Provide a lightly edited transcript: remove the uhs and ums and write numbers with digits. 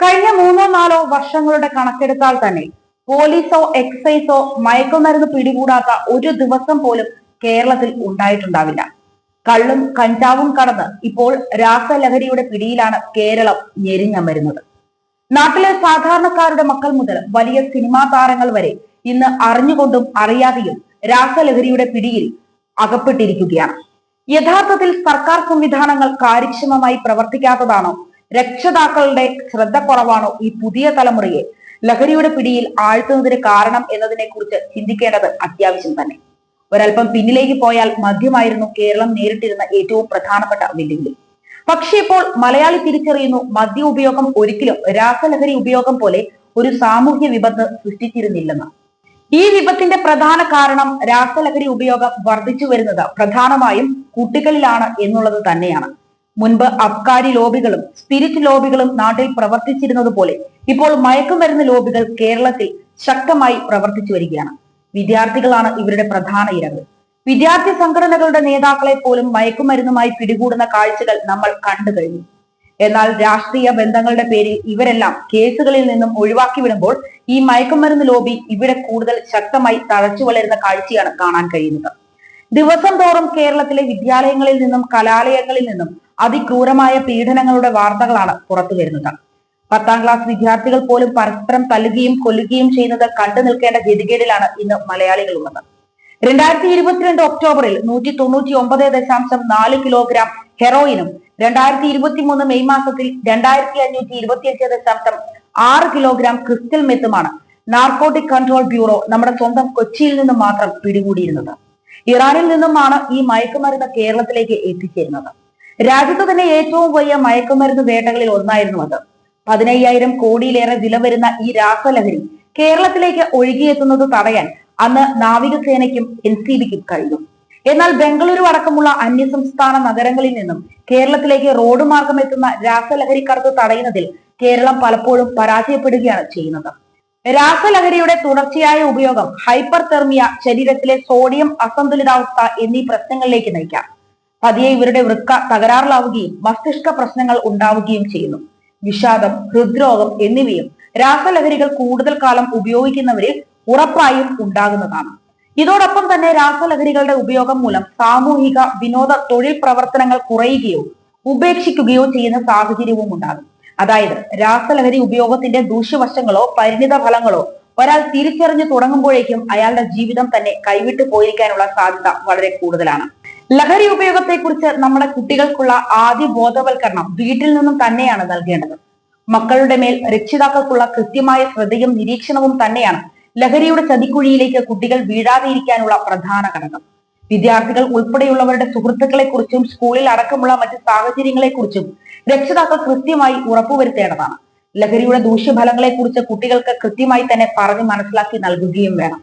കഴിഞ്ഞ 3-4 വർഷങ്ങളുടെ കണക്കെടുത്താൽ തന്നെ പോലീസോ എക്സൈസോ മയക്കുമരുന്ന് പിടികൂടാത്ത ഒരു ദിവസം പോലും കേരളത്തിൽ ഉണ്ടായിട്ടുണ്ടാവില്ല. കള്ളും കഞ്ചാവും കടന്ന് ഇപ്പോൾ രാസലഹരിയുടെ പിടിയിലാണ് കേരളം ഞെരിഞ്ഞമരുന്നത്. നാട്ടിലെ സാധാരണക്കാരുടെ മക്കൾ മുതൽ വലിയ സിനിമാ താരങ്ങൾ വരെ ഇന്ന് അറിഞ്ഞുകൊണ്ടും അറിയാതെയും രാസലഹരിയുടെ പിടിയിൽ അകപ്പെട്ടിരിക്കുകയാണ്. യഥാർത്ഥത്തിൽ സർക്കാർ സംവിധാനങ്ങൾ കാര്യക്ഷമമായി പ്രവർത്തിക്കാത്തതാണോ, രക്ഷിതാക്കളുടെ ശ്രദ്ധക്കുറവാണോ ഈ പുതിയ തലമുറയെ ലഹരിയുടെ പിടിയിൽ ആഴ്ത്തുന്നതിന് കാരണം എന്നതിനെ കുറിച്ച് ചിന്തിക്കേണ്ടത് അത്യാവശ്യം തന്നെ. ഒരൽപ്പം പിന്നിലേക്ക് പോയാൽ മദ്യമായിരുന്നു കേരളം നേരിട്ടിരുന്ന ഏറ്റവും പ്രധാനപ്പെട്ട വെല്ലുവിളി. പക്ഷേ ഇപ്പോൾ മലയാളി തിരിച്ചറിയുന്നു, മദ്യ ഉപയോഗം ഒരിക്കലും രാസലഹരി ഉപയോഗം പോലെ ഒരു സാമൂഹ്യ വിപത്ത് സൃഷ്ടിച്ചിരുന്നില്ലെന്ന്. ഈ വിപത്തിന്റെ പ്രധാന കാരണം രാസലഹരി ഉപയോഗം വർദ്ധിച്ചു വരുന്നത് പ്രധാനമായും കുട്ടികളിലാണ് എന്നുള്ളത് തന്നെയാണ്. മുൻപ് അബ്കാരി ലോബികളും സ്പിരിറ്റ് ലോബികളും നാട്ടിൽ പ്രവർത്തിച്ചിരുന്നത് പോലെ ഇപ്പോൾ മയക്കുമരുന്ന് ലോബികൾ കേരളത്തിൽ ശക്തമായി പ്രവർത്തിച്ചു വരികയാണ്. വിദ്യാർത്ഥികളാണ് ഇവരുടെ പ്രധാന ഇരകൾ. വിദ്യാർത്ഥി സംഘടനകളുടെ നേതാക്കളെ പോലും മയക്കുമരുന്നുമായി പിടികൂടുന്ന കാഴ്ചകൾ നമ്മൾ കണ്ടു കഴിഞ്ഞു. എന്നാൽ രാഷ്ട്രീയ ബന്ധങ്ങളുടെ പേരിൽ ഇവരെല്ലാം കേസുകളിൽ നിന്നും ഒഴിവാക്കി വിടുമ്പോൾ ഈ മയക്കുമരുന്ന് ലോബി ഇവിടെ കൂടുതൽ ശക്തമായി തഴച്ചു വളരുന്ന കാഴ്ചയാണ് കാണാൻ കഴിയുന്നത്. ദിവസം തോറും കേരളത്തിലെ വിദ്യാലയങ്ങളിൽ നിന്നും കലാലയങ്ങളിൽ നിന്നും അതിക്രൂരമായ പീഡനങ്ങളുടെ വാർത്തകളാണ് പുറത്തു വരുന്നത്. 10ാം ക്ലാസ് വിദ്യാർത്ഥികൾ പോലും പരസ്പരം തല്ലുകയും കൊല്ലുകയും ചെയ്യുന്നത് കണ്ടു നിൽക്കേണ്ട ഗതികേടിലാണ് ഇന്ന് മലയാളികൾ ഉള്ളത്. 2022 ഒക്ടോബറിൽ 199.4 കിലോഗ്രാം ഹെറോയിനും 2023 മെയ് മാസത്തിൽ 2525.6 കിലോഗ്രാം ക്രിസ്റ്റൽ മെത്തുമാണ് നാർക്കോട്ടിക് കൺട്രോൾ ബ്യൂറോ നമ്മുടെ സ്വന്തം കൊച്ചിയിൽ നിന്നും മാത്രം പിടികൂടിയിരുന്നത്. ഇറാനിൽ നിന്നുമാണ് ഈ മയക്കുമരുന്ന് കേരളത്തിലേക്ക് എത്തിച്ചേരുന്നത്. രാജ്യത്ത് തന്നെ ഏറ്റവും വലിയ മയക്കുമരുന്ന് വേട്ടകളിൽ ഒന്നായിരുന്നു അത്. 15,000 കോടിയിലേറെ വില വരുന്ന ഈ രാസലഹരി കേരളത്തിലേക്ക് ഒഴുകിയെത്തുന്നത് തടയാൻ അന്ന് നാവികസേനയ്ക്കും NCBക്കും കഴിഞ്ഞു. എന്നാൽ ബംഗളൂരു അടക്കമുള്ള അന്യസംസ്ഥാന നഗരങ്ങളിൽ നിന്നും കേരളത്തിലേക്ക് റോഡ് മാർഗം എത്തുന്ന രാസലഹരിക്കടത്ത് തടയുന്നതിൽ കേരളം പലപ്പോഴും പരാജയപ്പെടുകയാണ് ചെയ്യുന്നത്. രാസലഹരിയുടെ തുടർച്ചയായ ഉപയോഗം ഹൈപ്പർ തെർമിയ, ശരീരത്തിലെ സോഡിയം അസന്തുലിതാവസ്ഥ എന്നീ പ്രശ്നങ്ങളിലേക്ക് നയിക്കാം. പതിയെ ഇവരുടെ വൃക്ക തകരാറിലാവുകയും മസ്തിഷ്ക പ്രശ്നങ്ങൾ ഉണ്ടാവുകയും ചെയ്യുന്നു. വിഷാദം, ഹൃദ്രോഗം എന്നിവയും രാസലഹരികൾ കൂടുതൽ കാലം ഉപയോഗിക്കുന്നവരിൽ ഉറപ്പായും ഉണ്ടാകുന്നതാണ്. ഇതോടൊപ്പം തന്നെ രാസലഹരികളുടെ ഉപയോഗം മൂലം സാമൂഹിക, വിനോദ, തൊഴിൽ പ്രവർത്തനങ്ങൾ കുറയുകയോ ഉപേക്ഷിക്കുകയോ ചെയ്യുന്ന സാഹചര്യവും ഉണ്ടാകും. അതായത് രാസലഹരി ഉപയോഗത്തിന്റെ ദൂഷ്യവശങ്ങളോ പരിണിത ഫലങ്ങളോ ഒരാൾ തിരിച്ചറിഞ്ഞു തുടങ്ങുമ്പോഴേക്കും അയാളുടെ ജീവിതം തന്നെ കൈവിട്ടു പോയിരിക്കാനുള്ള സാധ്യത വളരെ കൂടുതലാണ്. ലഹരി ഉപയോഗത്തെക്കുറിച്ച് നമ്മുടെ കുട്ടികൾക്കുള്ള ആദ്യ ബോധവൽക്കരണം വീട്ടിൽ നിന്നും തന്നെയാണ് നൽകേണ്ടത്. മക്കളുടെ മേൽ രക്ഷിതാക്കൾക്കുള്ള കൃത്യമായ ശ്രദ്ധയും നിരീക്ഷണവും തന്നെയാണ് ലഹരിയുടെ ചതിക്കുഴിയിലേക്ക് കുട്ടികൾ വീഴാതെയിരിക്കാനുള്ള പ്രധാന ഘടകം. വിദ്യാർത്ഥികൾ ഉൾപ്പെടെയുള്ളവരുടെ സുഹൃത്തുക്കളെ കുറിച്ചും സ്കൂളിൽ അടക്കമുള്ള മറ്റ് സാഹചര്യങ്ങളെ കുറിച്ചും രക്ഷിതാക്കൾ കൃത്യമായി ഉറപ്പുവരുത്തേണ്ടതാണ്. ലഹരിയുടെ ദൂഷ്യഫലങ്ങളെ കുറിച്ച് കുട്ടികൾക്ക് കൃത്യമായി തന്നെ പറഞ്ഞ് മനസ്സിലാക്കി നൽകുകയും വേണം.